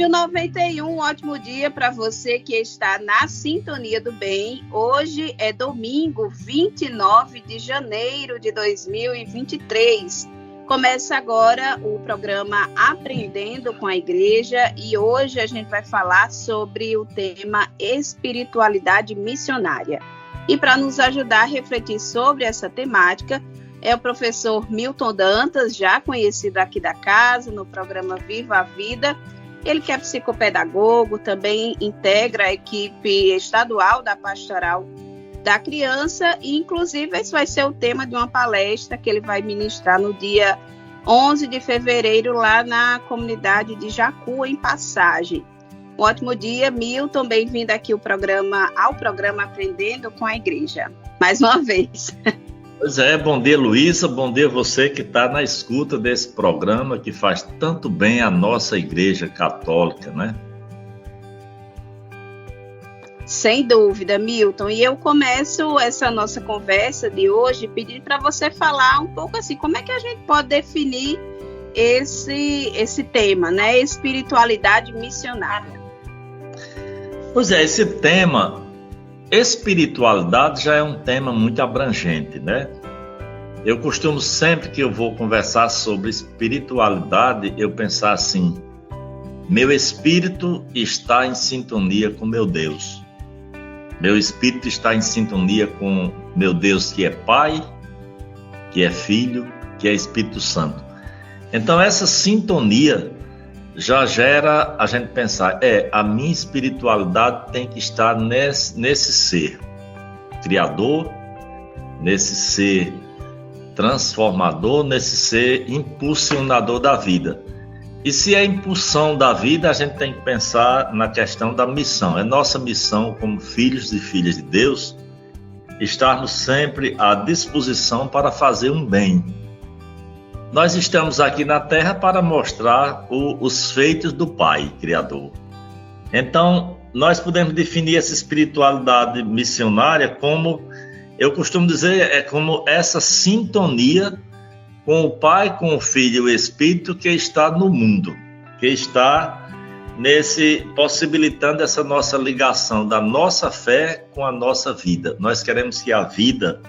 Rádio 91, um ótimo dia para você que está na sintonia do bem. Hoje é domingo, 29 de janeiro de 2023. Começa agora o programa Aprendendo com a Igreja e hoje a gente vai falar sobre o tema espiritualidade missionária. E para nos ajudar a refletir sobre essa temática, é o professor Milton Dantas, já conhecido aqui da casa, no programa Viva a Vida. Ele que é psicopedagogo, também integra a equipe estadual da Pastoral da Criança e, inclusive, esse vai ser o tema de uma palestra que ele vai ministrar no dia 11 de fevereiro lá na comunidade de Jacu, em Passagem. Um ótimo dia, Milton, bem-vindo aqui ao programa Aprendendo com a Igreja, mais uma vez. Pois é, bom dia, Luísa, bom dia você que está na escuta desse programa que faz tanto bem à nossa Igreja Católica, né? Sem dúvida, Milton. E eu começo essa nossa conversa de hoje pedindo para você falar um pouco assim, como é que a gente pode definir esse tema, né? Espiritualidade missionária. Pois é, esse tema... Espiritualidade já é um tema muito abrangente, né? Eu costumo sempre que eu vou conversar sobre espiritualidade, eu pensar assim, meu espírito está em sintonia com meu Deus. Meu espírito está em sintonia com meu Deus que é Pai, que é Filho, que é Espírito Santo. Então essa sintonia já gera a gente pensar, a minha espiritualidade tem que estar nesse ser criador, nesse ser transformador, nesse ser impulsionador da vida. E se é impulsão da vida, a gente tem que pensar na questão da missão. É nossa missão como filhos e filhas de Deus, estarmos sempre à disposição para fazer um bem. Nós estamos aqui na Terra para mostrar os feitos do Pai Criador. Então, nós podemos definir essa espiritualidade missionária como, eu costumo dizer, é como essa sintonia com o Pai, com o Filho e o Espírito que está no mundo, que está possibilitando essa nossa ligação da nossa fé com a nossa vida. Nós queremos que a vida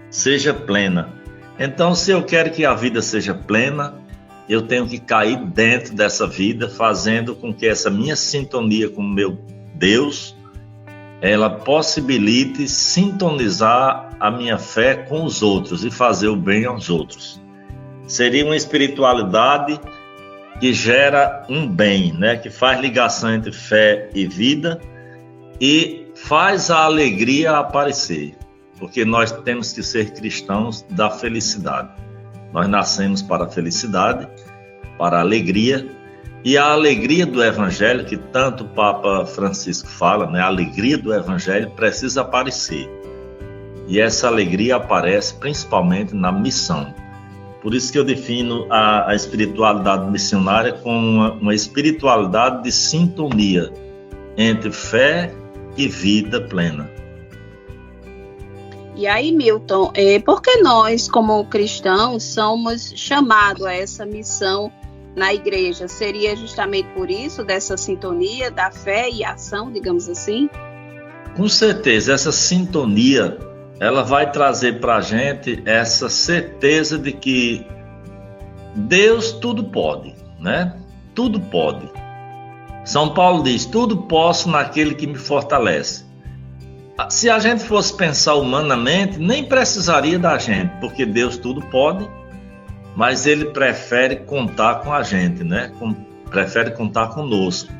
seja plena. Então, se eu quero que a vida seja plena, eu tenho que cair dentro dessa vida, fazendo com que essa minha sintonia com o meu Deus, ela possibilite sintonizar a minha fé com os outros e fazer o bem aos outros. Seria uma espiritualidade que gera um bem, né? Que faz ligação entre fé e vida e faz a alegria aparecer. Porque nós temos que ser cristãos da felicidade. Nós nascemos para a felicidade, para a alegria, e a alegria do Evangelho, que tanto o Papa Francisco fala, né? A alegria do Evangelho precisa aparecer. E essa alegria aparece principalmente na missão. Por isso que eu defino a espiritualidade missionária como uma espiritualidade de sintonia entre fé e vida plena. E aí, Milton, por que nós, como cristãos, somos chamados a essa missão na igreja? Seria justamente por isso, dessa sintonia da fé e ação, digamos assim? Com certeza, essa sintonia, ela vai trazer para a gente essa certeza de que Deus tudo pode, né? Tudo pode. São Paulo diz, tudo posso naquele que me fortalece. Se a gente fosse pensar humanamente, nem precisaria da gente, porque Deus tudo pode, mas Ele prefere contar com a gente, né? Prefere contar conosco.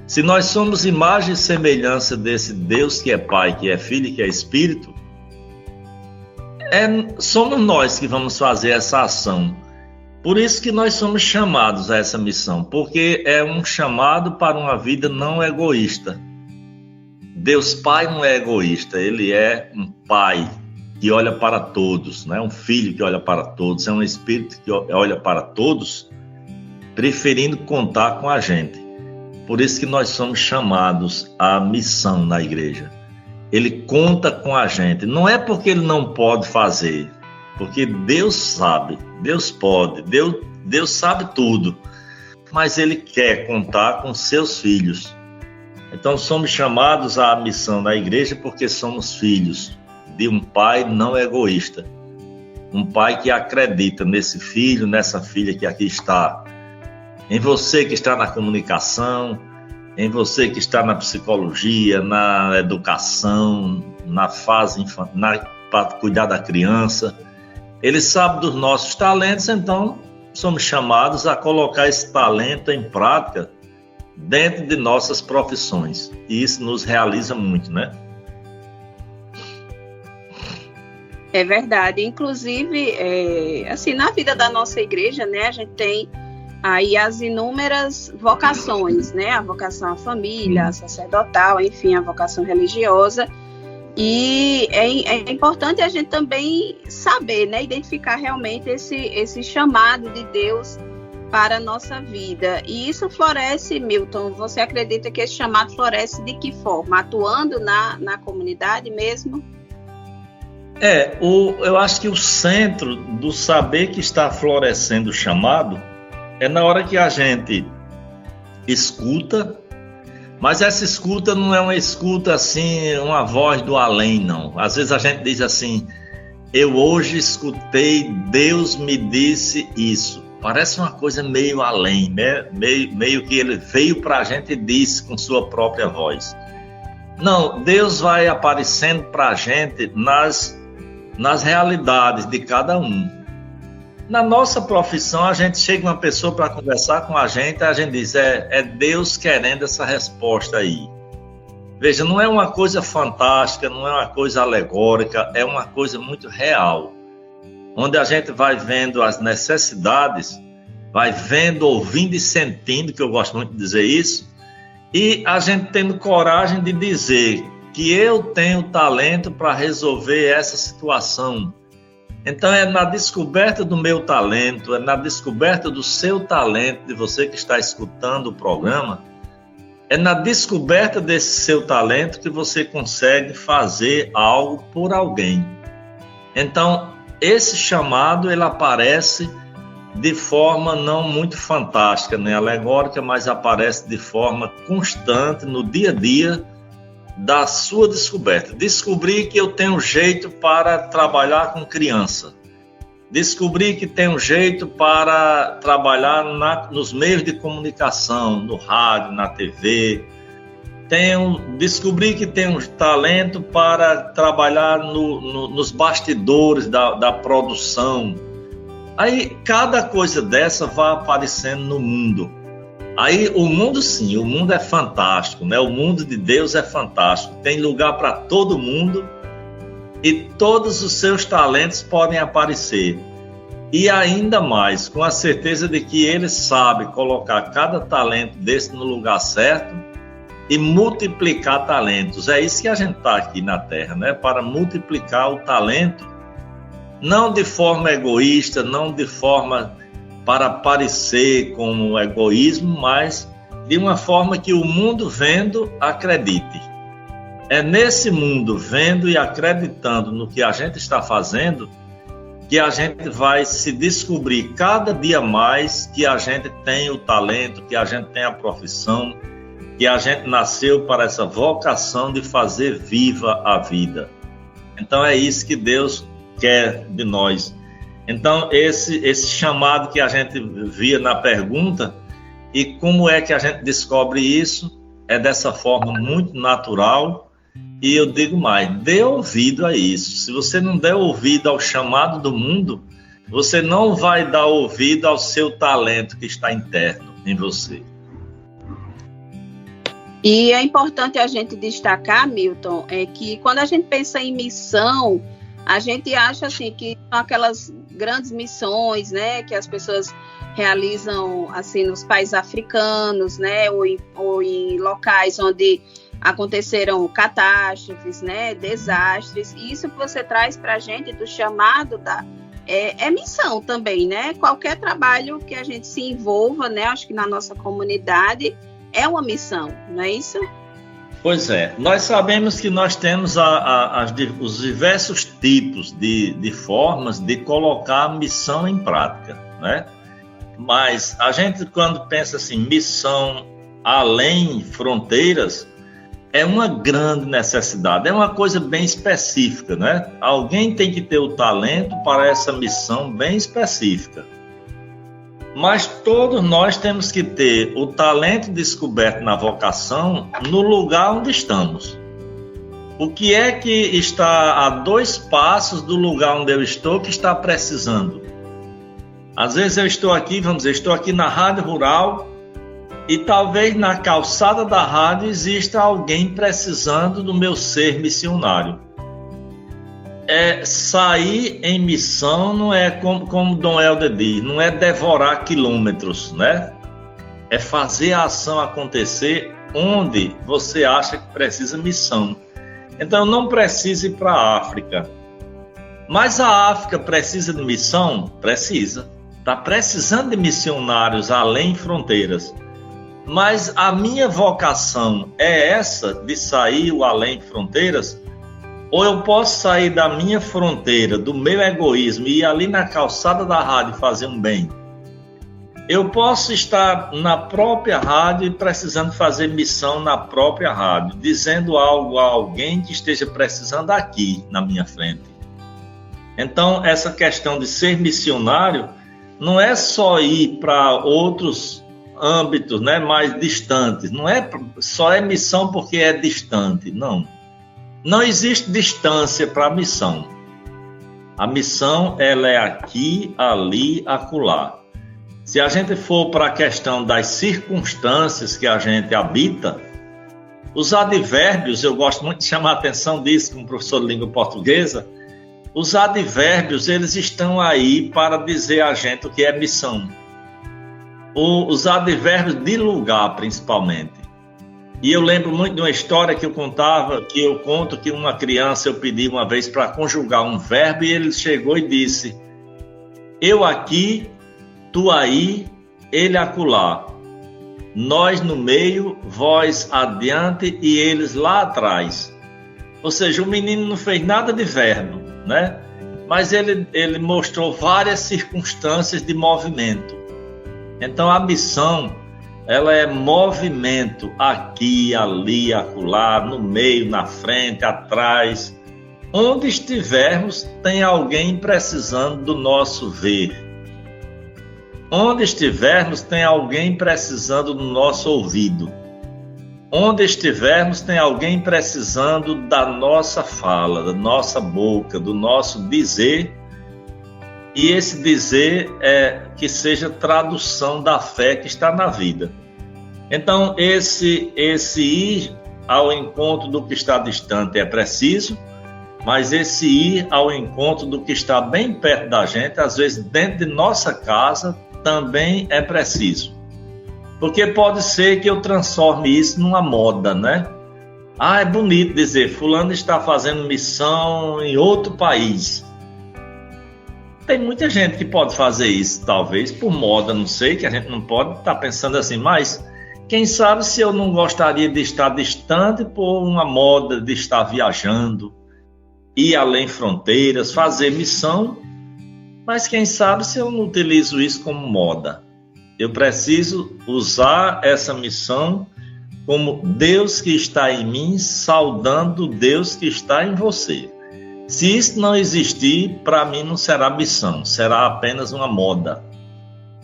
Se nós somos imagem e semelhança desse Deus que é Pai, que é Filho e que é Espírito, somos nós que vamos fazer essa ação. Por isso que nós somos chamados a essa missão, porque é um chamado para uma vida não egoísta. Deus Pai não é egoísta, Ele é um Pai que olha para todos, né? Um Filho que olha para todos, é um Espírito que olha para todos, preferindo contar com a gente. Por isso que nós somos chamados à missão na igreja. Ele conta com a gente, não é porque Ele não pode fazer, porque Deus sabe, Deus pode, Deus sabe tudo. mas Ele quer contar com seus filhos. Então somos chamados à missão da igreja porque somos filhos de um pai não egoísta. Um pai que acredita nesse filho, nessa filha que aqui está. Em você que está na comunicação, em você que está na psicologia, na educação, na fase infantil, para cuidar da criança. Ele sabe dos nossos talentos, então somos chamados a colocar esse talento em prática dentro de nossas profissões. E isso nos realiza muito, né? É verdade. Inclusive, assim, na vida da nossa igreja, né, a gente tem aí as inúmeras vocações, né? A vocação à família, a sacerdotal, enfim, a vocação religiosa. E é importante a gente também saber, né, identificar realmente esse chamado de Deus para a nossa vida. E isso floresce, Milton, você acredita que esse chamado floresce de que forma? Atuando na comunidade mesmo? Eu acho que o centro do saber que está florescendo o chamado é na hora que a gente escuta, mas essa escuta não é uma escuta assim, uma voz do além, não. Às vezes a gente diz assim, eu hoje escutei, Deus me disse isso. Parece uma coisa meio além, né? Meio que ele veio para a gente e disse com sua própria voz. Não, Deus vai aparecendo para a gente nas realidades de cada um. Na nossa profissão, a gente chega uma pessoa para conversar com a gente diz, é Deus querendo essa resposta aí. Veja, não é uma coisa fantástica, não é uma coisa alegórica, é uma coisa muito real. Onde a gente vai vendo as necessidades, vai vendo, ouvindo e sentindo, que eu gosto muito de dizer isso, e a gente tendo coragem de dizer que eu tenho talento para resolver essa situação. Então é na descoberta do meu talento, é na descoberta do seu talento, de você que está escutando o programa, é na descoberta desse seu talento que você consegue fazer algo por alguém. Então, esse chamado, ele aparece de forma não muito fantástica, nem alegórica, mas aparece de forma constante no dia a dia da sua descoberta. Descobri que eu tenho jeito para trabalhar com criança. Descobri que tenho jeito para trabalhar nos meios de comunicação, no rádio, na TV. Descobri que tenho talento para trabalhar nos bastidores da produção. Aí, cada coisa dessa vai aparecendo no mundo. Aí, o mundo, sim, o mundo é fantástico, né? O mundo de Deus é fantástico. Tem lugar para todo mundo e todos os seus talentos podem aparecer. E ainda mais, com a certeza de que Ele sabe colocar cada talento desse no lugar certo e multiplicar talentos. É isso que a gente está aqui na Terra, né? Para multiplicar o talento, não de forma egoísta, não de forma para parecer como egoísmo, mas de uma forma que o mundo vendo acredite. É nesse mundo vendo e acreditando no que a gente está fazendo que a gente vai se descobrir cada dia mais que a gente tem o talento, que a gente tem a profissão, que a gente nasceu para essa vocação de fazer viva a vida. Então é isso que Deus quer de nós. Então esse chamado que a gente via na pergunta, e como é que a gente descobre isso? É dessa forma muito natural. E eu digo mais, dê ouvido a isso. Se você não der ouvido ao chamado do mundo, você não vai dar ouvido ao seu talento que está interno em você. E é importante a gente destacar, Milton, que quando a gente pensa em missão, a gente acha assim, que são aquelas grandes missões, né, que as pessoas realizam assim, nos países africanos, né, ou em locais onde aconteceram catástrofes, né, desastres. E isso que você traz para a gente do chamado é missão também, né? Qualquer trabalho que a gente se envolva, né, acho que na nossa comunidade é uma missão, não é isso? Pois é, nós sabemos que nós temos os diversos tipos de formas de colocar a missão em prática, né? mas a gente, quando pensa assim, missão além fronteiras, é uma grande necessidade, é uma coisa bem específica, né? Alguém tem que ter o talento para essa missão bem específica. Mas todos nós temos que ter o talento descoberto na vocação no lugar onde estamos. O que é que está a 2 passos do lugar onde eu estou que está precisando? Às vezes eu estou aqui, vamos dizer, estou aqui na Rádio Rural e talvez na calçada da rádio exista alguém precisando do meu ser missionário. Sair em missão não é como Dom Helder diz, não é devorar quilômetros, né? É fazer a ação acontecer onde você acha que precisa missão. Então não precisa ir para a África. Mas a África precisa de missão? Precisa. Está precisando de missionários além fronteiras. Mas a minha vocação é essa de sair o além fronteiras? Ou eu posso sair da minha fronteira, do meu egoísmo e ir ali na calçada da rádio fazer um bem? Eu posso estar na própria rádio e precisando fazer missão na própria rádio, dizendo algo a alguém que esteja precisando aqui na minha frente. Então, essa questão de ser missionário não é só ir para outros âmbitos, né, mais distantes. Não é só missão porque é distante, não. Não existe distância para a missão. A missão, ela é aqui, ali, acolá. Se a gente for para a questão das circunstâncias que a gente habita, os advérbios, eu gosto muito de chamar a atenção disso como professor de língua portuguesa, os advérbios, eles estão aí para dizer a gente o que é missão. Os advérbios de lugar, principalmente. E eu lembro muito de uma história que eu conto que uma criança eu pedi uma vez para conjugar um verbo e ele chegou e disse: eu aqui, tu aí, ele acolá. Nós no meio, vós adiante e eles lá atrás. Ou seja, o menino não fez nada de verbo, né? Mas ele mostrou várias circunstâncias de movimento. Então a missão, ela é movimento aqui, ali, acolá, no meio, na frente, atrás. Onde estivermos, tem alguém precisando do nosso ver. Onde estivermos, tem alguém precisando do nosso ouvido. Onde estivermos, tem alguém precisando da nossa fala, da nossa boca, do nosso dizer. E esse dizer é que seja tradução da fé que está na vida. Então, esse ir ao encontro do que está distante é preciso, mas esse ir ao encontro do que está bem perto da gente, às vezes dentro de nossa casa, também é preciso. Porque pode ser que eu transforme isso numa moda, né? É bonito dizer, fulano está fazendo missão em outro país. Tem muita gente que pode fazer isso, talvez por moda, não sei, que a gente não pode estar pensando assim, mas quem sabe se eu não gostaria de estar distante por uma moda de estar viajando, ir além fronteiras, fazer missão, mas quem sabe se eu não utilizo isso como moda. Eu preciso usar essa missão como Deus que está em mim, saudando Deus que está em você. Se isso não existir, para mim não será missão, será apenas uma moda.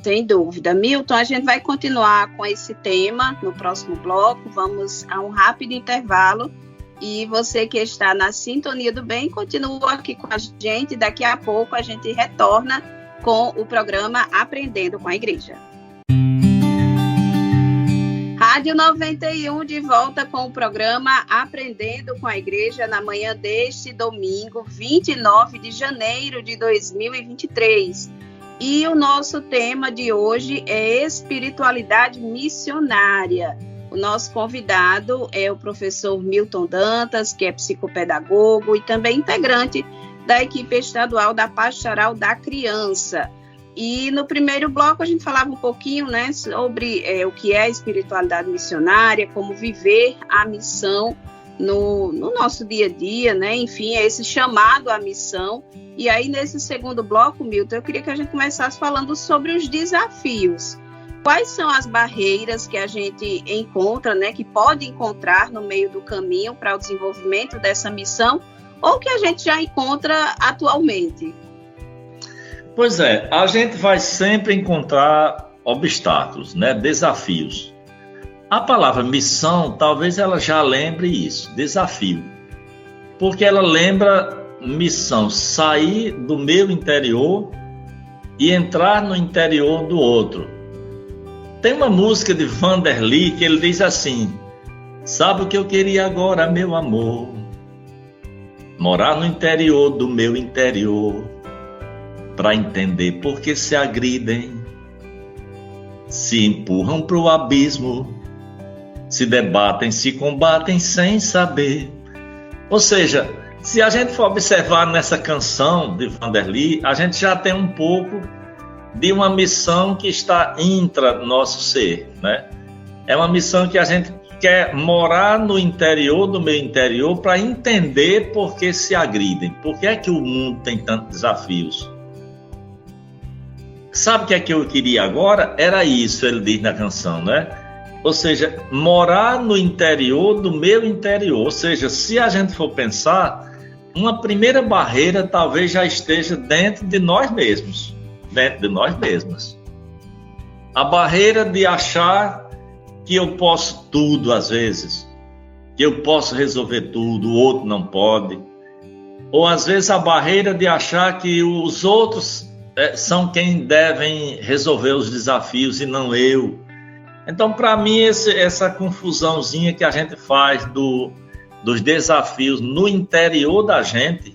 Sem dúvida. Milton, a gente vai continuar com esse tema no próximo bloco. Vamos a um rápido intervalo. E você que está na Sintonia do Bem, continua aqui com a gente. Daqui a pouco a gente retorna com o programa Aprendendo com a Igreja. Rádio 91 de volta com o programa Aprendendo com a Igreja na manhã deste domingo, 29 de janeiro de 2023. E o nosso tema de hoje é espiritualidade missionária. O nosso convidado é o professor Milton Dantas, que é psicopedagogo e também integrante da equipe estadual da Pastoral da Criança. E no primeiro bloco a gente falava um pouquinho, né, sobre o que é a espiritualidade missionária, como viver a missão no nosso dia a dia, né? Enfim, é esse chamado à missão. E aí, nesse segundo bloco, Milton, eu queria que a gente começasse falando sobre os desafios. Quais são as barreiras que a gente encontra, né? Que pode encontrar no meio do caminho para o desenvolvimento dessa missão, ou que a gente já encontra atualmente? Pois é, a gente vai sempre encontrar obstáculos, né? Desafios. A palavra missão, talvez ela já lembre isso, desafio. Porque ela lembra missão, sair do meu interior e entrar no interior do outro. Tem uma música de Vanderly que ele diz assim: sabe o que eu queria agora, meu amor? Morar no interior do meu interior, para entender por que se agridem, se empurram para o abismo, se debatem, se combatem sem saber. Ou seja, se a gente for observar nessa canção de Vanderly, a gente já tem um pouco de uma missão que está intra nosso ser, né? É uma missão que a gente quer morar no interior do meu interior para entender por que se agridem, por que é que o mundo tem tantos desafios. Sabe o que é que eu queria agora? Era isso, ele diz na canção, né? Ou seja, morar no interior do meu interior. Ou seja, se a gente for pensar, uma primeira barreira talvez já esteja dentro de nós mesmos. Dentro de nós mesmos. A barreira de achar que eu posso tudo às vezes. Que eu posso resolver tudo, o outro não pode. Ou às vezes a barreira de achar que os outros são quem devem resolver os desafios e não eu. Então, para mim, essa confusãozinha que a gente faz dos desafios no interior da gente,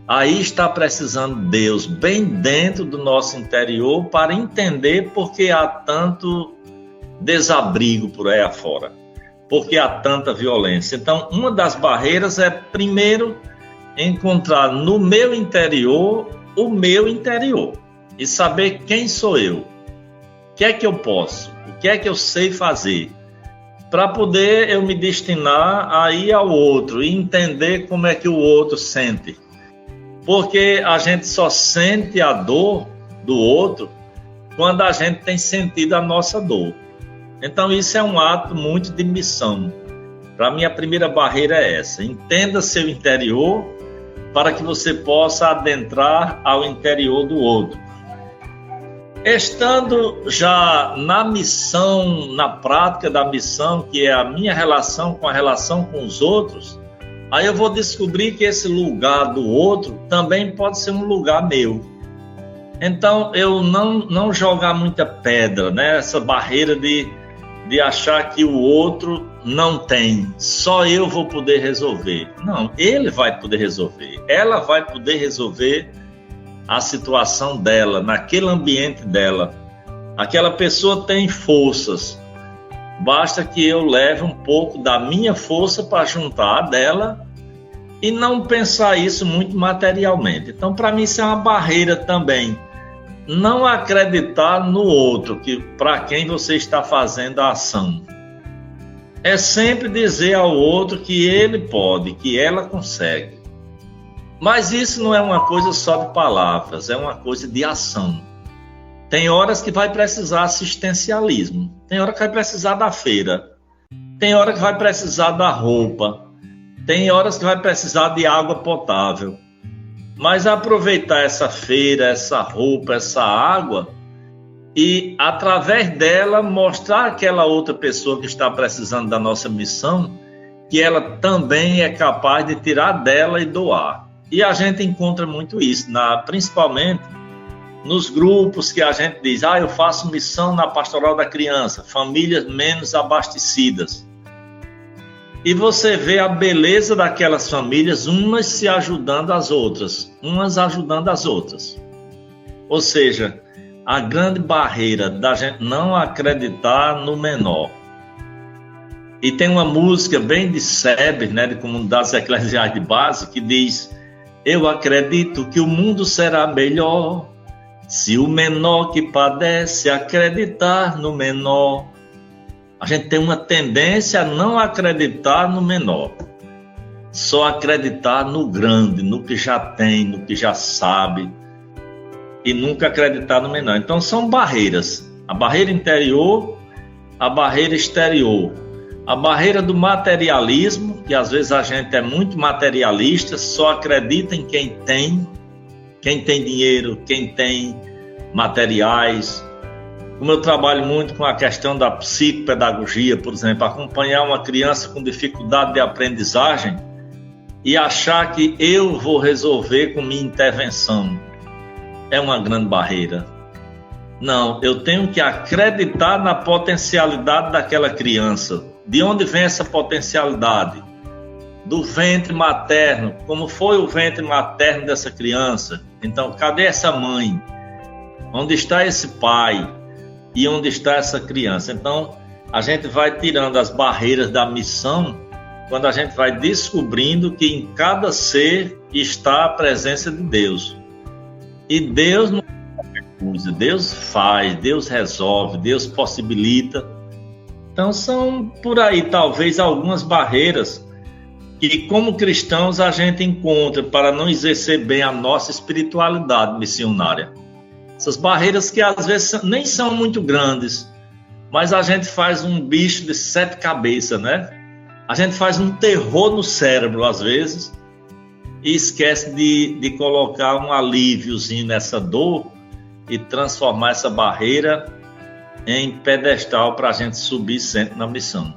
aí está precisando Deus bem dentro do nosso interior para entender por que há tanto desabrigo por aí afora, por que há tanta violência. Então, uma das barreiras é, primeiro, encontrar no meu interior o meu interior e saber quem sou eu, o que é que eu posso, o que é que eu sei fazer, para poder eu me destinar a ir ao outro e entender como é que o outro sente. Porque a gente só sente a dor do outro quando a gente tem sentido a nossa dor. Então isso é um ato muito de missão. Para mim a primeira barreira é essa: entenda seu interior para que você possa adentrar ao interior do outro. Estando já na missão, na prática da missão, que é a minha relação com a relação com os outros, aí eu vou descobrir que esse lugar do outro também pode ser um lugar meu. Então, eu não jogar muita pedra, né? Essa barreira de achar que o outro não tem, só eu vou poder resolver. Não, ele vai poder resolver, ela vai poder resolver a situação dela, naquele ambiente dela. Aquela pessoa tem forças, basta que eu leve um pouco da minha força para juntar a dela e não pensar isso muito materialmente. Então, para mim, isso é uma barreira também. Não acreditar no outro, que para quem você está fazendo a ação. É sempre dizer ao outro que ele pode, que ela consegue. Mas isso não é uma coisa só de palavras, é uma coisa de ação. Tem horas que vai precisar assistencialismo, tem hora que vai precisar da feira, tem hora que vai precisar da roupa, tem horas que vai precisar de água potável. Mas aproveitar essa feira, essa roupa, essa água e, através dela, mostrar àquela outra pessoa que está precisando da nossa missão que ela também é capaz de tirar dela e doar. E a gente encontra muito isso, principalmente nos grupos que a gente diz: eu faço missão na pastoral da criança, famílias menos abastecidas. E você vê a beleza daquelas famílias, umas se ajudando às outras, umas ajudando as outras. Ou seja, a grande barreira da gente não acreditar no menor. E tem uma música bem de SEB, né, de Comunidades Eclesiais de Base, que diz: eu acredito que o mundo será melhor se o menor que padece acreditar no menor. A gente tem uma tendência a não acreditar no menor. só acreditar no grande, no que já tem, no que já sabe, e nunca acreditar no menor. Então são barreiras, a barreira interior, a barreira exterior, a barreira do materialismo, que às vezes a gente é muito materialista, só acredita em quem tem dinheiro, quem tem materiais. Como eu trabalho muito com a questão da psicopedagogia, por exemplo, acompanhar uma criança com dificuldade de aprendizagem e achar que eu vou resolver com minha intervenção é uma grande barreira. Não, eu tenho que acreditar na potencialidade daquela criança. De onde vem essa potencialidade? Do ventre materno. Como foi o ventre materno dessa criança? Então, cadê essa mãe? Onde está esse pai? E onde está essa criança? Então, a gente vai tirando as barreiras da missão quando a gente vai descobrindo que em cada ser está a presença de Deus. E Deus não usa, Deus faz, Deus resolve, Deus possibilita. Então, são por aí talvez algumas barreiras que, como cristãos, a gente encontra para não exercer bem a nossa espiritualidade missionária. Essas barreiras que às vezes nem são muito grandes, mas a gente faz um bicho de 7 cabeças, né? A gente faz um terror no cérebro, às vezes, e esquece de colocar um alíviozinho nessa dor e transformar essa barreira em pedestal para a gente subir sempre na missão.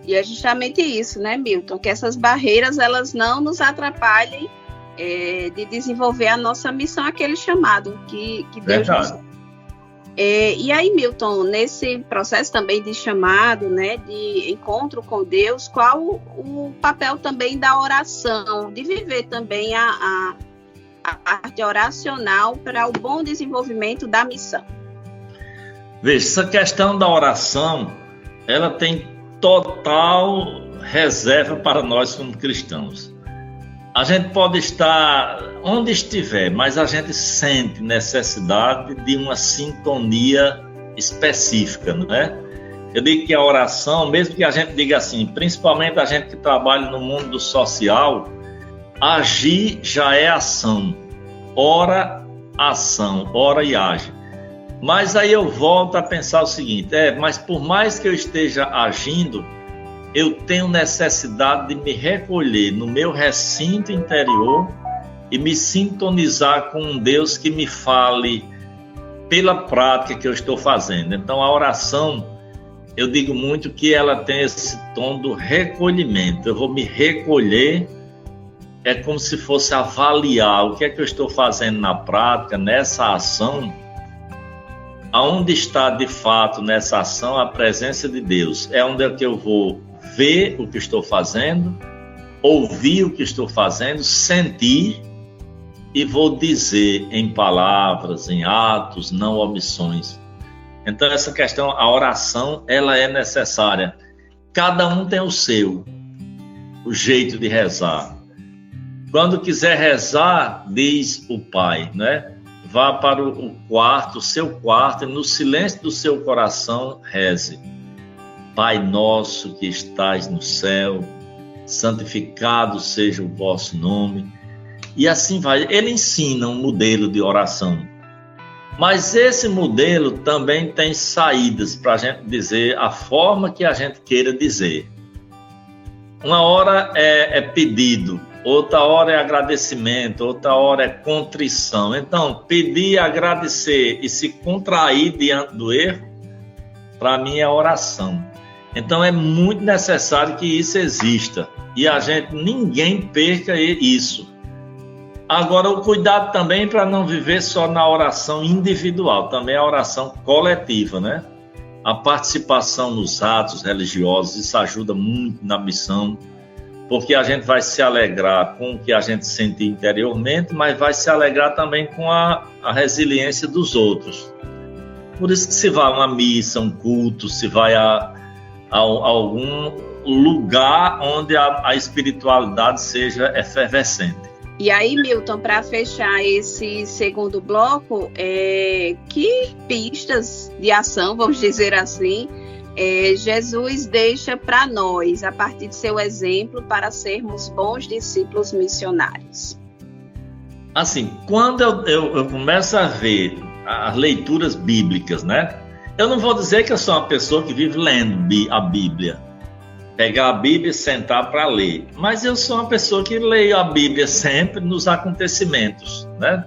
E é justamente isso, né, Milton? Que essas barreiras, elas não nos atrapalhem de desenvolver a nossa missão, aquele chamado que Deus nos dá. E aí, Milton, nesse processo também de chamado, né, de encontro com Deus, qual o papel também da oração, de viver também a parte oracional para o bom desenvolvimento da missão? Veja, essa questão da oração, ela tem total reserva para nós como cristãos. A gente pode estar onde estiver, mas a gente sente necessidade de uma sintonia específica, não é? Eu digo que a oração, mesmo que a gente diga assim, principalmente a gente que trabalha no mundo social, agir já é ação. Ora, ação, ora e age. Mas aí eu volto a pensar o seguinte, mas por mais que eu esteja agindo, eu tenho necessidade de me recolher no meu recinto interior e me sintonizar com um Deus que me fale pela prática que eu estou fazendo. Então, a oração, eu digo muito que ela tem esse tom do recolhimento. Eu vou me recolher, é como se fosse avaliar o que é que eu estou fazendo na prática, nessa ação. Aonde está, de fato, nessa ação, a presença de Deus? É onde é que eu vou ver o que estou fazendo, ouvir o que estou fazendo, sentir e vou dizer em palavras, em atos, não omissões. Então essa questão, a oração, ela é necessária. Cada um tem o seu, o jeito de rezar. Quando quiser rezar, diz o Pai, né? Vá para o quarto, o seu quarto, e no silêncio do seu coração, reze. Pai nosso que estais no céu, santificado seja o vosso nome. E assim vai. Ele ensina um modelo de oração. Mas esse modelo também tem saídas para a gente dizer a forma que a gente queira dizer. Uma hora é pedido, outra hora é agradecimento, outra hora é contrição. Então, pedir, agradecer e se contrair diante do erro, para mim é oração. Então é muito necessário que isso exista e ninguém perca isso. Agora o cuidado também para não viver só na oração individual, também a oração coletiva, né? A participação nos atos religiosos, isso ajuda muito na missão, porque a gente vai se alegrar com o que a gente sente interiormente, mas vai se alegrar também com a resiliência dos outros. Por isso que se vai a uma missa, um culto, se vai a algum lugar onde a espiritualidade seja efervescente. E aí, Milton, para fechar esse segundo bloco, que pistas de ação, vamos dizer assim, Jesus deixa para nós, a partir de seu exemplo, para sermos bons discípulos missionários? Assim, quando eu começo a ver as leituras bíblicas, né? Eu não vou dizer que eu sou uma pessoa que vive lendo a Bíblia, pegar a Bíblia e sentar para ler, mas eu sou uma pessoa que leio a Bíblia sempre nos acontecimentos, né?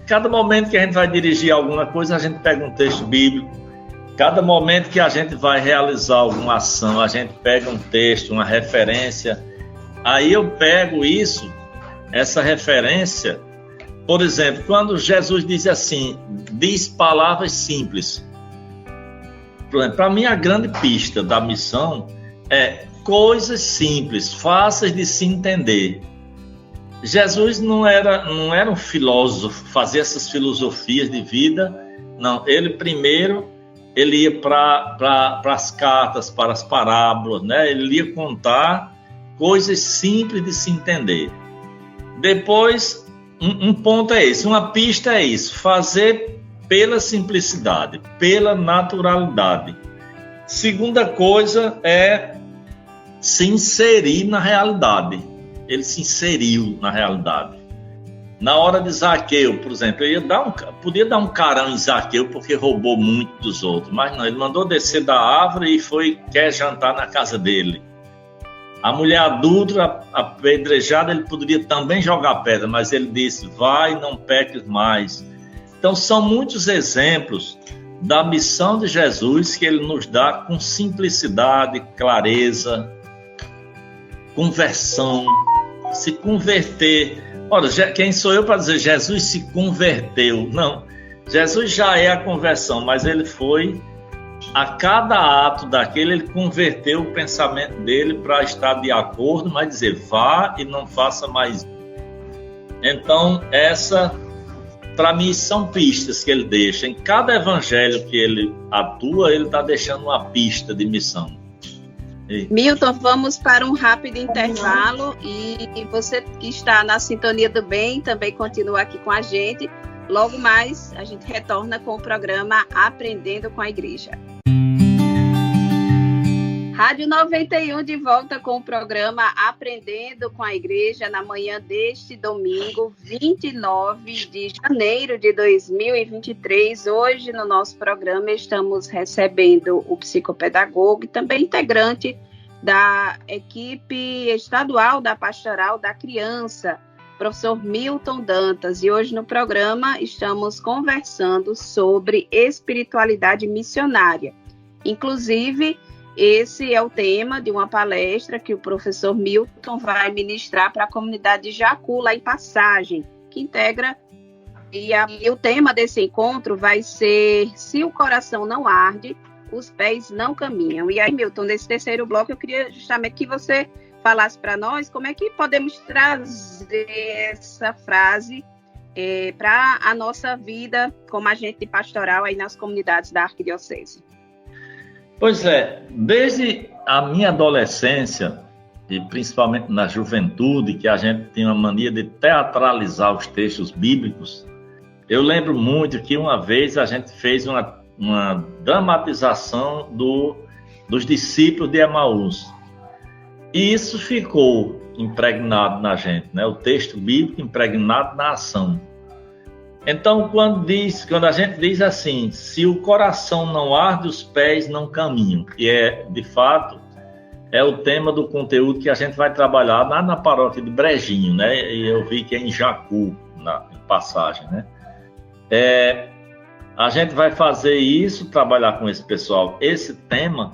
Cada momento que a gente vai dirigir alguma coisa, a gente pega um texto bíblico. Cada momento que a gente vai realizar alguma ação, a gente pega um texto, uma referência. Aí eu pego essa referência. Por exemplo, quando Jesus diz assim, diz palavras simples. Para mim, a grande pista da missão é coisas simples, fáceis de se entender. Jesus não era um filósofo, fazia essas filosofias de vida. Não, ele ia para as cartas, para as parábolas, né? Ele ia contar coisas simples de se entender. Depois, um ponto é esse, uma pista é isso, fazer pela simplicidade, pela naturalidade. Segunda coisa é se inserir na realidade. Ele se inseriu na realidade. Na hora de Zaqueu, por exemplo, podia dar um carão em Zaqueu porque roubou muito dos outros, mas não, ele mandou descer da árvore e quer jantar na casa dele. A mulher adulta, apedrejada, ele poderia também jogar pedra, mas ele disse, vai, não peques mais. Então são muitos exemplos da missão de Jesus que ele nos dá com simplicidade, clareza, conversão, se converter. Ora, quem sou eu para dizer Jesus se converteu? Não, Jesus já é a conversão, mas ele a cada ato daquele, ele converteu o pensamento dele para estar de acordo, mas dizer, vá e não faça mais. Então, para mim, são pistas que ele deixa. Em cada evangelho que ele atua, ele está deixando uma pista de missão. Milton, vamos para um rápido intervalo e você que está na Sintonia do Bem também continua aqui com a gente. Logo mais, a gente retorna com o programa Aprendendo com a Igreja. Rádio 91 de volta com o programa Aprendendo com a Igreja na manhã deste domingo, 29 de janeiro de 2023. Hoje, no nosso programa, estamos recebendo o psicopedagogo e também integrante da equipe estadual da Pastoral da Criança, professor Milton Dantas. E hoje no programa estamos conversando sobre espiritualidade missionária. Inclusive, esse é o tema de uma palestra que o professor Milton vai ministrar para a comunidade de Jacu, lá em Passagem, que integra. E o tema desse encontro vai ser Se o coração não arde, os pés não caminham. E aí, Milton, nesse terceiro bloco, eu queria justamente que você falasse para nós como é que podemos trazer essa frase para a nossa vida como agente pastoral aí nas comunidades da Arquidiocese. Pois é, desde a minha adolescência, e principalmente na juventude, que a gente tem uma mania de teatralizar os textos bíblicos, eu lembro muito que uma vez a gente fez uma dramatização dos discípulos de Emaús. E isso ficou impregnado na gente, né? O texto bíblico impregnado na ação. Então, quando a gente diz assim, se o coração não arde, os pés não caminham, que de fato, é o tema do conteúdo que a gente vai trabalhar lá na paróquia de Brejinho, né? E eu vi que é em Jacu, em Passagem, né? A gente vai fazer isso, trabalhar com esse pessoal, esse tema.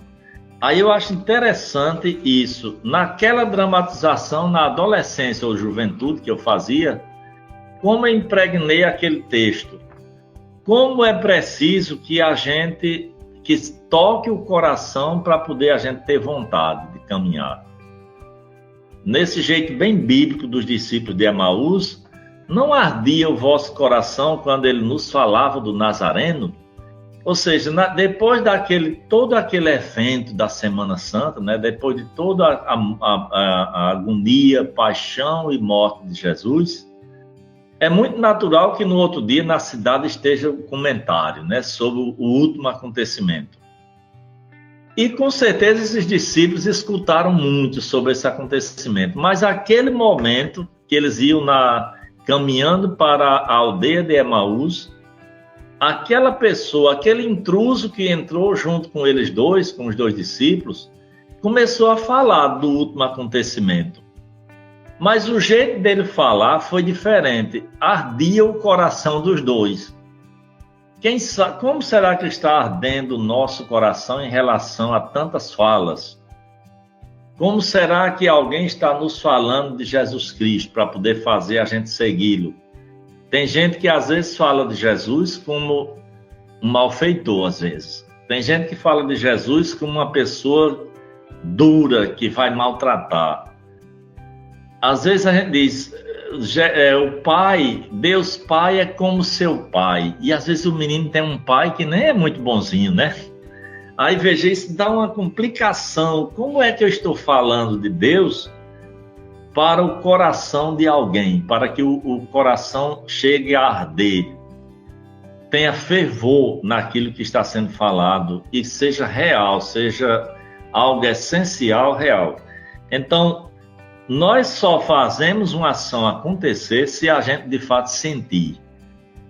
Aí eu acho interessante isso. Naquela dramatização, na adolescência ou juventude que eu fazia, como eu impregnei aquele texto, como é preciso que a gente toque o coração para poder a gente ter vontade de caminhar. Nesse jeito bem bíblico dos discípulos de Emaús, não ardia o vosso coração quando ele nos falava do Nazareno? Ou seja, depois todo aquele evento da Semana Santa, né, depois de toda a agonia, paixão e morte de Jesus, é muito natural que no outro dia na cidade esteja o comentário, né, sobre o último acontecimento. E com certeza esses discípulos escutaram muito sobre esse acontecimento, mas aquele momento que eles iam caminhando para a aldeia de Emaús, aquela pessoa, aquele intruso que entrou junto com eles dois, com os dois discípulos, começou a falar do último acontecimento. Mas o jeito dele falar foi diferente, ardia o coração dos dois. Como será que está ardendo o nosso coração em relação a tantas falas? Como será que alguém está nos falando de Jesus Cristo para poder fazer a gente segui-lo? Tem gente que às vezes fala de Jesus como um malfeitor, às vezes. Tem gente que fala de Jesus como uma pessoa dura, que vai maltratar. Às vezes a gente diz, o pai, Deus Pai é como seu pai. E às vezes o menino tem um pai que nem é muito bonzinho, né? Aí veja, isso dá uma complicação. Como é que eu estou falando de Deus para o coração de alguém? Para que o coração chegue a arder, tenha fervor naquilo que está sendo falado e seja real, seja algo essencial, real. Então, nós só fazemos uma ação acontecer se a gente de fato sentir.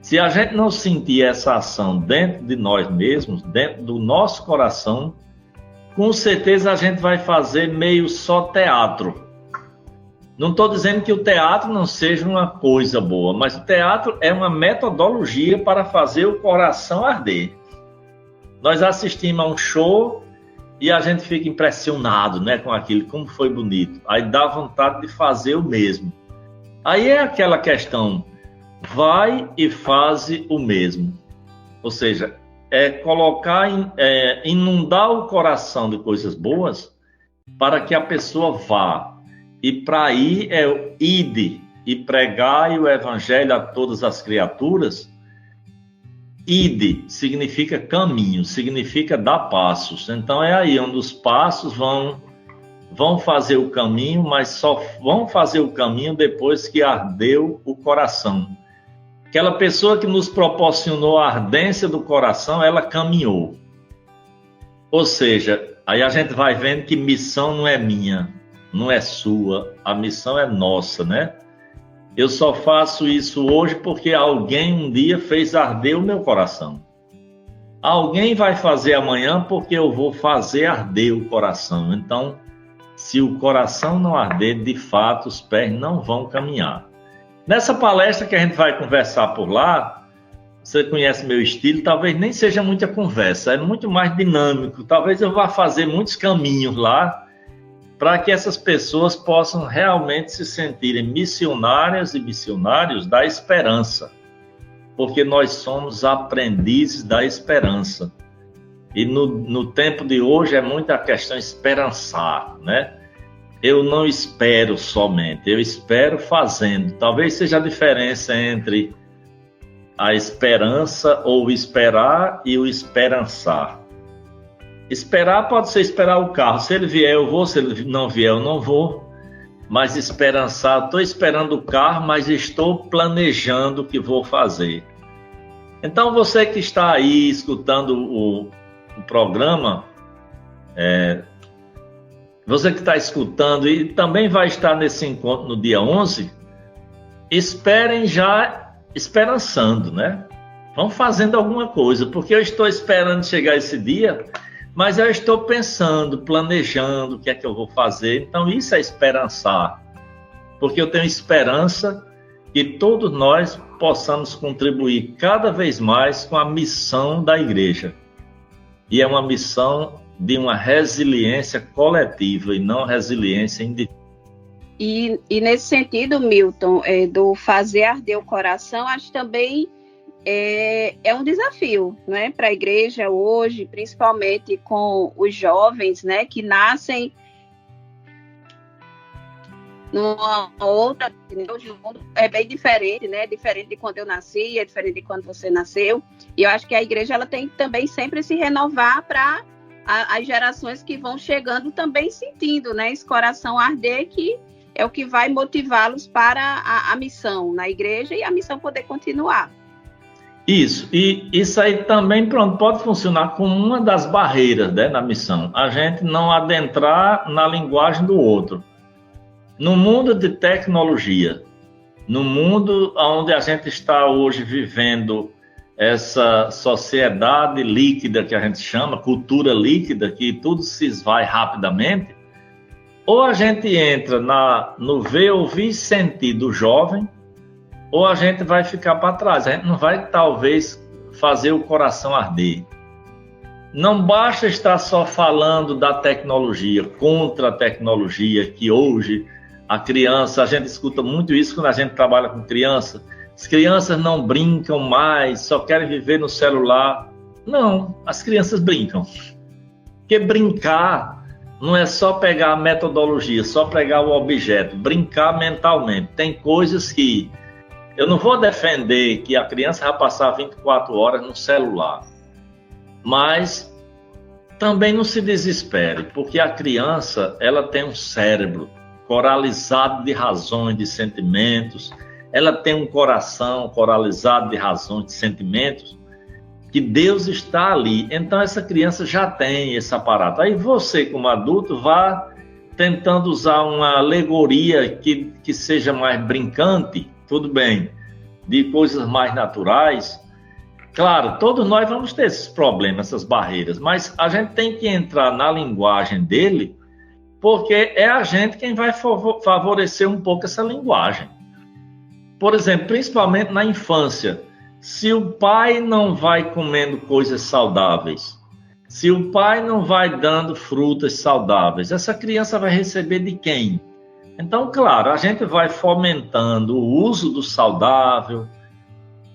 Se a gente não sentir essa ação dentro de nós mesmos, dentro do nosso coração, com certeza a gente vai fazer meio só teatro. Não estou dizendo que o teatro não seja uma coisa boa, mas o teatro é uma metodologia para fazer o coração arder. Nós assistimos a um show e a gente fica impressionado, né, com aquilo, como foi bonito. Aí dá vontade de fazer o mesmo. Aí é aquela questão, vai e faze o mesmo. Ou seja, é colocar, inundar o coração de coisas boas para que a pessoa vá. E para ir é o ide e pregai o evangelho a todas as criaturas. Ide significa caminho, significa dar passos. Então é aí onde os passos vão fazer o caminho, mas só vão fazer o caminho depois que ardeu o coração. Aquela pessoa que nos proporcionou a ardência do coração, ela caminhou. Ou seja, aí a gente vai vendo que missão não é minha, não é sua, a missão é nossa, né? Eu só faço isso hoje porque alguém um dia fez arder o meu coração. Alguém vai fazer amanhã porque eu vou fazer arder o coração. Então, se o coração não arder, de fato, os pés não vão caminhar. Nessa palestra que a gente vai conversar por lá, você conhece meu estilo, talvez nem seja muita conversa, é muito mais dinâmico. Talvez eu vá fazer muitos caminhos lá, para que essas pessoas possam realmente se sentirem missionárias e missionários da esperança, porque nós somos aprendizes da esperança. E no tempo de hoje é muita questão esperançar, né? Eu não espero somente, eu espero fazendo. Talvez seja a diferença entre a esperança ou o esperar e o esperançar. Esperar pode ser esperar o carro. Se ele vier, eu vou. Se ele não vier, eu não vou. Mas esperançar, estou esperando o carro, mas estou planejando o que vou fazer. Então, você que está aí escutando o programa, você que está escutando e também vai estar nesse encontro no dia 11, esperem já esperançando, né? Vão fazendo alguma coisa, porque eu estou esperando chegar esse dia, mas eu estou pensando, planejando o que é que eu vou fazer. Então isso é esperançar, porque eu tenho esperança que todos nós possamos contribuir cada vez mais com a missão da igreja. E é uma missão de uma resiliência coletiva e não resiliência individual. E nesse sentido, Milton, do fazer arder o coração, acho também é um desafio, né, para a igreja hoje, principalmente com os jovens, né, que nascem numa outra, hoje o mundo é bem diferente, né, diferente de quando eu nasci, é diferente de quando você nasceu, e eu acho que a igreja ela tem que também sempre se renovar para as gerações que vão chegando também sentindo, né, esse coração arder, que é o que vai motivá-los para a missão na igreja e a missão poder continuar. Isso, e isso aí também, pronto, pode funcionar como uma das barreiras, né, na missão. A gente não adentrar na linguagem do outro. No mundo de tecnologia, no mundo onde a gente está hoje vivendo essa sociedade líquida que a gente chama, cultura líquida, que tudo se esvai rapidamente, ou a gente entra no ver, ouvir e sentir do jovem, ou a gente vai ficar para trás. A gente não vai, talvez, fazer o coração arder. Não basta estar só falando da tecnologia, contra a tecnologia, que hoje a criança, a gente escuta muito isso quando a gente trabalha com criança. As crianças não brincam mais, só querem viver no celular. Não, as crianças brincam. Porque brincar não é só pegar a metodologia, só pegar o objeto, brincar mentalmente. Tem coisas que eu não vou defender que a criança vai passar 24 horas no celular, mas também não se desespere, porque a criança ela tem um cérebro coralizado de razões, de sentimentos, ela tem um coração coralizado de razões, de sentimentos, que Deus está ali. Então essa criança já tem esse aparato. Aí você, como adulto, vá tentando usar uma alegoria que seja mais brincante, tudo bem, de coisas mais naturais. Claro, todos nós vamos ter esses problemas, essas barreiras, mas a gente tem que entrar na linguagem dele, porque é a gente quem vai favorecer um pouco essa linguagem. Por exemplo, principalmente na infância, se o pai não vai comendo coisas saudáveis, se o pai não vai dando frutas saudáveis, essa criança vai receber de quem? Então, claro, a gente vai fomentando o uso do saudável,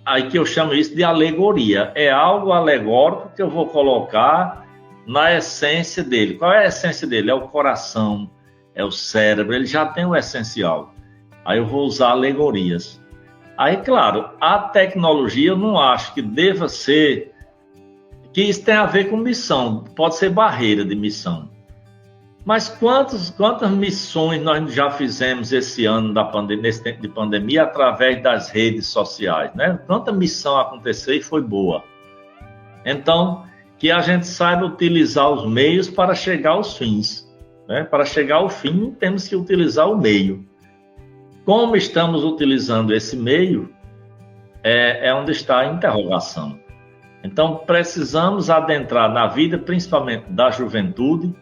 aí que eu chamo isso de alegoria. É algo alegórico que eu vou colocar na essência dele. Qual é a essência dele? É o coração, é o cérebro, ele já tem o essencial. Aí eu vou usar alegorias. Aí, claro, a tecnologia eu não acho que deva ser, que isso tem a ver com missão, pode ser barreira de missão. Mas quantas missões nós já fizemos esse ano nesse tempo de pandemia através das redes sociais, né? Quanta missão aconteceu e foi boa. Então, que a gente saiba utilizar os meios para chegar aos fins, né? Para chegar ao fim, temos que utilizar o meio. Como estamos utilizando esse meio, é onde está a interrogação. Então, precisamos adentrar na vida, principalmente da juventude,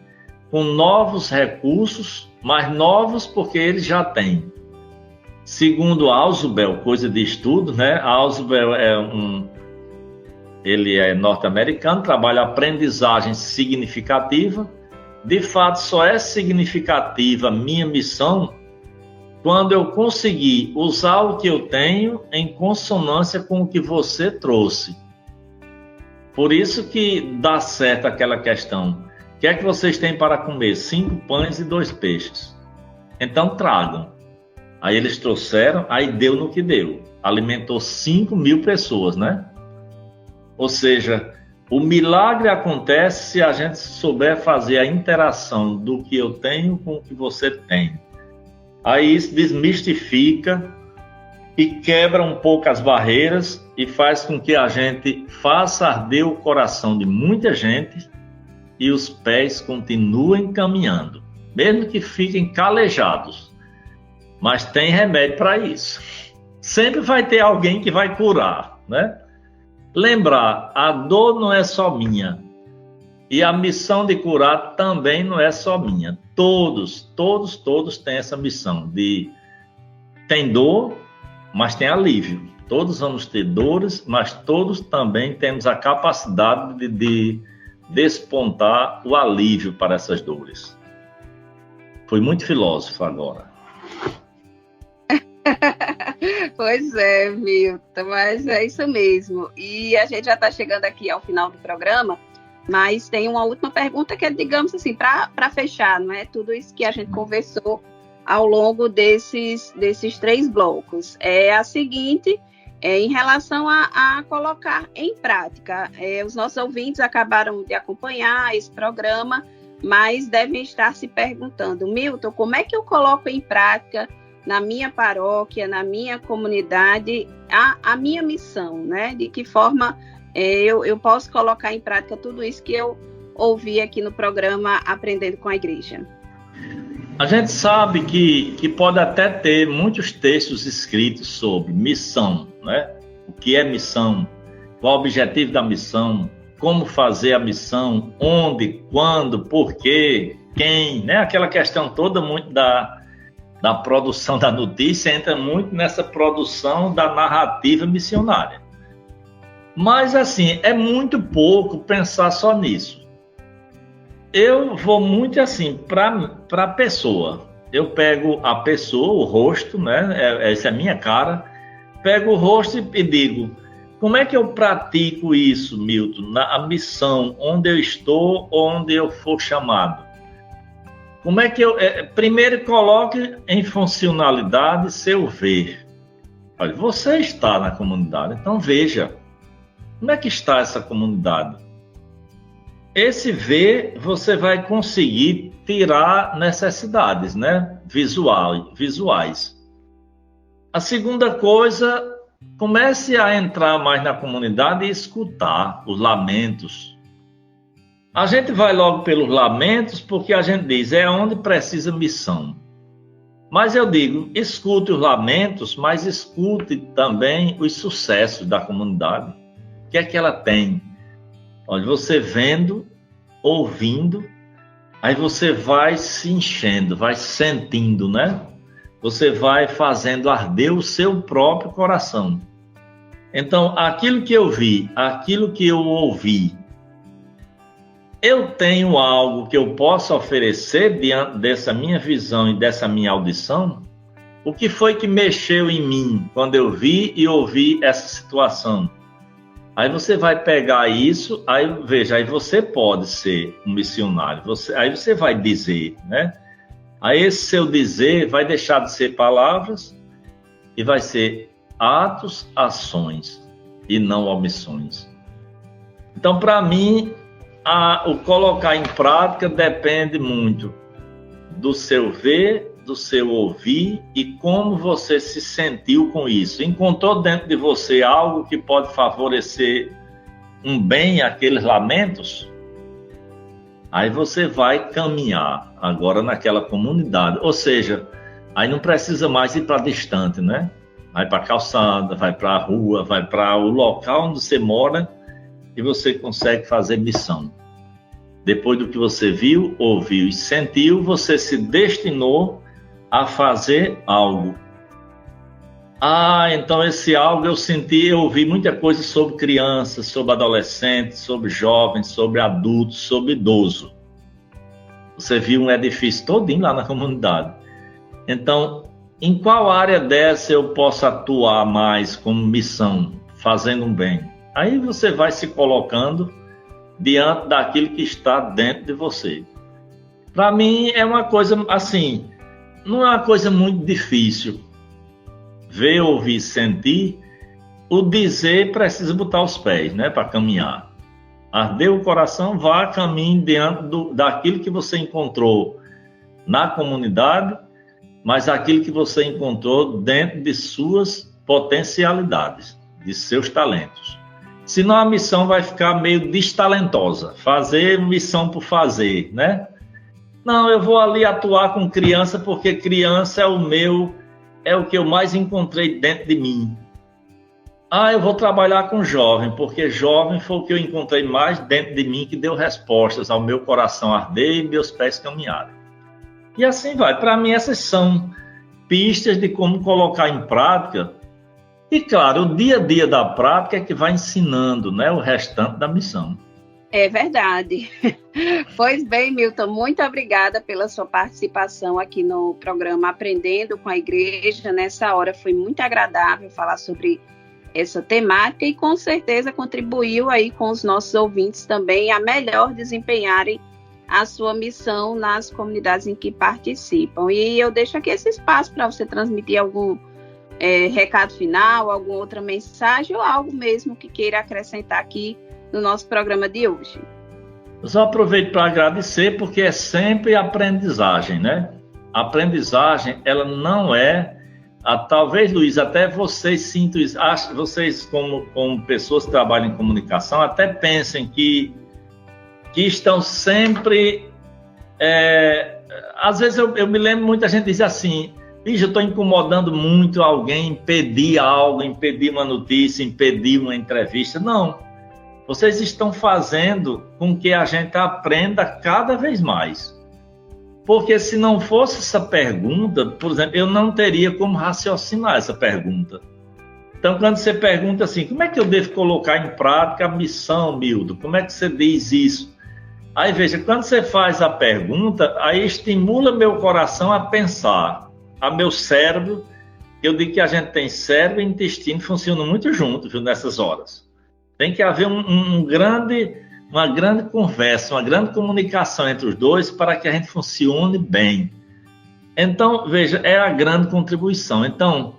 com novos recursos, mas novos porque eles já têm. Segundo Ausubel, coisa de estudo, né? Ausubel ele é norte-americano, trabalha aprendizagem significativa. De fato, só é significativa a minha missão quando eu conseguir usar o que eu tenho em consonância com o que você trouxe. Por isso que dá certo aquela questão. O que é que vocês têm para comer? 5 pães e 2 peixes. Então tragam. Aí eles trouxeram, aí deu no que deu. Alimentou 5.000 pessoas, né? Ou seja, o milagre acontece se a gente souber fazer a interação do que eu tenho com o que você tem. Aí isso desmistifica e quebra um pouco as barreiras e faz com que a gente faça arder o coração de muita gente e os pés continuem caminhando, mesmo que fiquem calejados. Mas tem remédio para isso. Sempre vai ter alguém que vai curar, né? Lembrar, a dor não é só minha. E a missão de curar também não é só minha. Todos têm essa missão tem dor, mas tem alívio. Todos vamos ter dores, mas todos também temos a capacidade de despontar o alívio para essas dores. Foi muito filósofo agora. Pois é, Milton, mas é isso mesmo. E a gente já está chegando aqui ao final do programa, mas tem uma última pergunta que é, digamos assim, para fechar, não é? Tudo isso que a gente conversou ao longo desses 3 blocos. É a seguinte, em relação a colocar em prática. Os nossos ouvintes acabaram de acompanhar esse programa, mas devem estar se perguntando, Milton, como é que eu coloco em prática na minha paróquia, na minha comunidade, a minha missão, né? De que forma eu posso colocar em prática tudo isso que eu ouvi aqui no programa Aprendendo com a Igreja. A gente sabe que pode até ter muitos textos escritos sobre missão, né? O que é missão, qual o objetivo da missão, como fazer a missão, onde, quando, por quê, quem, né? Aquela questão toda muito da produção da notícia entra muito nessa produção da narrativa missionária. Mas, assim, é muito pouco pensar só nisso. Eu vou muito assim para a pessoa. Eu pego a pessoa, o rosto, né? Essa é a minha cara. Pego o rosto e digo: como é que eu pratico isso, Milton? Na missão, onde eu estou, onde eu for chamado. Como é que eu... primeiro coloque em funcionalidade seu ver. Olha, você está na comunidade, então veja. Como é que está essa comunidade? Esse ver, você vai conseguir tirar necessidades, né? Visuais. A segunda coisa, comece a entrar mais na comunidade e escutar os lamentos. A gente vai logo pelos lamentos porque a gente diz, é onde precisa missão. Mas eu digo, escute os lamentos, mas escute também os sucessos da comunidade. O que é que ela tem? Olha, você vendo, ouvindo, aí você vai se enchendo, vai sentindo, né? Você vai fazendo arder o seu próprio coração. Então, aquilo que eu vi, aquilo que eu ouvi, eu tenho algo que eu possa oferecer diante dessa minha visão e dessa minha audição? O que foi que mexeu em mim quando eu vi e ouvi essa situação? Aí você vai pegar isso, aí veja, aí você pode ser um missionário, aí você vai dizer, né? Aí esse seu dizer vai deixar de ser palavras e vai ser atos, ações e não omissões. Então, para mim, o colocar em prática depende muito do seu ver, do seu ouvir e como você se sentiu com isso. Encontrou dentro de você algo que pode favorecer um bem àqueles lamentos? Aí você vai caminhar agora naquela comunidade. Ou seja, aí não precisa mais ir para distante, né? Vai para a calçada, vai para a rua, vai para o local onde você mora e você consegue fazer missão. Depois do que você viu, ouviu e sentiu, você se destinou a fazer algo. Então esse algo eu ouvi muita coisa sobre crianças, sobre adolescentes, sobre jovens, sobre adultos, sobre idoso. Você viu um edifício todinho lá na comunidade. Então, em qual área dessa eu posso atuar mais como missão, fazendo um bem? Aí você vai se colocando diante daquilo que está dentro de você. Para mim é uma coisa assim, não é uma coisa muito difícil. Ver, ouvir, sentir, o dizer precisa botar os pés, né, para caminhar. Ardeu o coração, vá, caminhe diante daquilo que você encontrou na comunidade, mas aquilo que você encontrou dentro de suas potencialidades, de seus talentos. Senão a missão vai ficar meio destalentosa, fazer missão por fazer, né? Não, eu vou ali atuar com criança porque criança é o que eu mais encontrei dentro de mim. Eu vou trabalhar com jovem, porque jovem foi o que eu encontrei mais dentro de mim, que deu respostas ao meu coração arder e meus pés caminharem. E assim vai. Para mim, essas são pistas de como colocar em prática. E, claro, o dia a dia da prática é que vai ensinando, né, o restante da missão. É verdade. Pois bem, Milton, muito obrigada pela sua participação aqui no programa Aprendendo com a Igreja. Nessa hora foi muito agradável falar sobre essa temática e com certeza contribuiu aí com os nossos ouvintes também a melhor desempenharem a sua missão nas comunidades em que participam. E eu deixo aqui esse espaço para você transmitir algum recado final, alguma outra mensagem ou algo mesmo que queira acrescentar aqui no nosso programa de hoje. Eu só aproveito para agradecer porque é sempre aprendizagem, né? A aprendizagem, ela não é... talvez, Luiz, até vocês sintam isso. Vocês, como pessoas que trabalham em comunicação, até pensem que estão sempre... às vezes eu me lembro, muita gente diz assim: eu estou incomodando muito alguém, impedir algo, impedir uma notícia, impedir uma entrevista. Não. Vocês estão fazendo com que a gente aprenda cada vez mais. Porque se não fosse essa pergunta, por exemplo, eu não teria como raciocinar essa pergunta. Então, quando você pergunta assim, como é que eu devo colocar em prática a missão, Mildo? Como é que você diz isso? Aí, veja, quando você faz a pergunta, aí estimula meu coração a pensar, a meu cérebro. Eu digo que a gente tem cérebro e intestino, funcionam muito juntos, viu, nessas horas. Tem que haver uma grande conversa, uma grande comunicação entre os dois para que a gente funcione bem. Então, veja, é a grande contribuição. Então,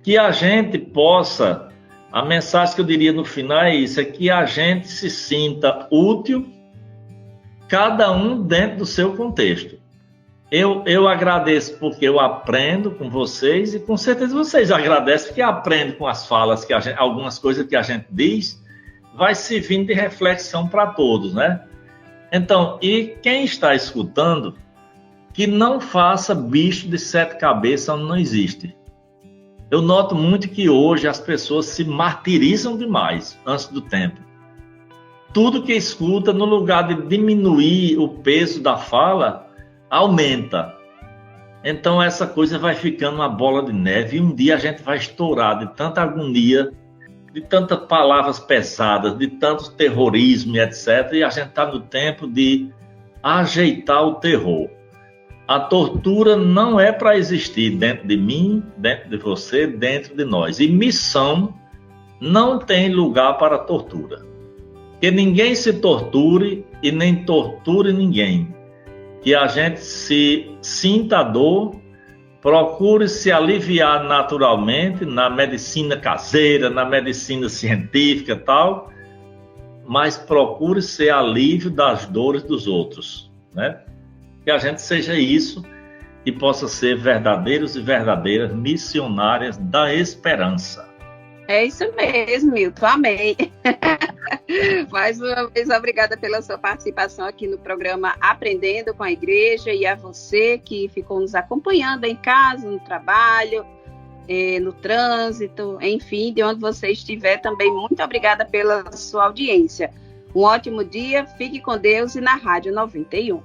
que a gente possa, a mensagem que eu diria no final é isso, é que a gente se sinta útil, cada um dentro do seu contexto. Eu agradeço porque eu aprendo com vocês e com certeza vocês agradecem porque aprendem com as falas, algumas coisas que a gente diz, vai servindo de reflexão para todos, né? Então, e quem está escutando, que não faça bicho de 7 cabeças onde não existe. Eu noto muito que hoje as pessoas se martirizam demais antes do tempo. Tudo que escuta, no lugar de diminuir o peso da fala, aumenta. Então essa coisa vai ficando uma bola de neve e um dia a gente vai estourar de tanta agonia, de tantas palavras pesadas, de tanto terrorismo e etc. E a gente está no tempo de ajeitar o terror. A tortura não é para existir dentro de mim, dentro de você, dentro de nós. E missão não tem lugar para tortura. Que ninguém se torture e nem torture ninguém. Que a gente se sinta a dor, procure se aliviar naturalmente na medicina caseira, na medicina científica e tal, mas procure ser alívio das dores dos outros, né? Que a gente seja isso e possa ser verdadeiros e verdadeiras missionárias da esperança. É isso mesmo, Milton, amei. Mais uma vez, obrigada pela sua participação aqui no programa Aprendendo com a Igreja, e a você que ficou nos acompanhando em casa, no trabalho, no trânsito, enfim, de onde você estiver também. Muito obrigada pela sua audiência. Um ótimo dia, fique com Deus e na Rádio 91.